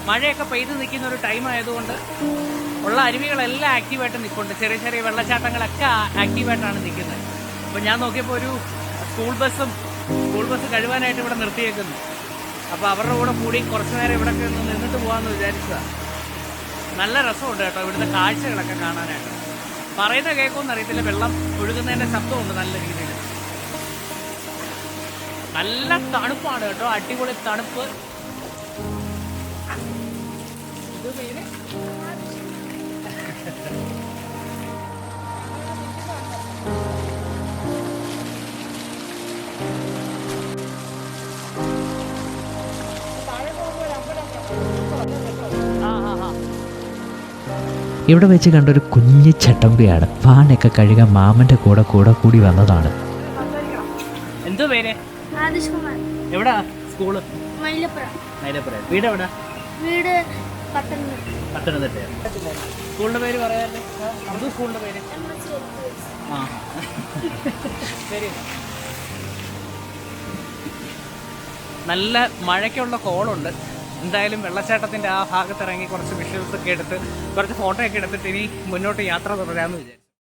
മഴയൊക്കെ പെയ്ത് നിൽക്കുന്ന ഒരു ടൈം ആയതുകൊണ്ട് ഉള്ള അരുവികളെല്ലാം ആക്റ്റീവായിട്ട് നിൽക്കുന്നുണ്ട്. ചെറിയ ചെറിയ വെള്ളച്ചാട്ടങ്ങളൊക്കെ ആക്റ്റീവായിട്ടാണ് നിൽക്കുന്നത്. അപ്പോൾ ഞാൻ നോക്കിയപ്പോൾ ഒരു സ്കൂൾ ബസ് കഴുകാനായിട്ട് ഇവിടെ നിർത്തിയേക്കുന്നു. അപ്പോൾ അവരുടെ കൂടെ കൂടി കുറച്ച് നേരം ഇവിടെയൊക്കെ ഒന്ന് നിന്നിട്ട് പോകാമെന്ന് വിചാരിച്ചതാണ്. നല്ല രസമുണ്ട് കേട്ടോ ഇവിടുത്തെ കാഴ്ചകളൊക്കെ കാണാനായിട്ട്. പറയുന്ന കേൾക്കുമെന്ന് അറിയത്തില്ല, വെള്ളം ഒഴുകുന്നതിൻ്റെ ശബ്ദമുണ്ട് നല്ല രീതിയിൽ. നല്ല തണുപ്പാണ് കേട്ടോ, അടിപൊളി തണുപ്പ്. ഇത് പേര് ഇവിടെ വെച്ച് കണ്ടൊരു കുഞ്ഞു ചട്ടമ്പിയാണ്. പാനൊക്കെ കഴുകാൻ മാമൻ്റെ കൂടെ കൂടി വന്നതാണ്. എന്തോ പേര്? എവിടാ സ്കൂള്? വീട് എവിടെ? വീട് പത്തനംതിട്ട. സ്കൂളിന്റെ പേര് പറയാല്ലേ? സ്കൂളിന്റെ പേര് ആ ശരി. നല്ല മഴയ്ക്കുള്ള കോളുണ്ട്. എന്തായാലും വെള്ളച്ചാട്ടത്തിൻ്റെ ആ ഭാഗത്തിറങ്ങി കുറച്ച് വിഷ്വൽസ് ഒക്കെ എടുത്ത് കുറച്ച് ഫോട്ടോ ഒക്കെ എടുത്തിട്ട് ഇനി മുന്നോട്ട് യാത്ര തുടരാമെന്ന് വിചാരിച്ചു.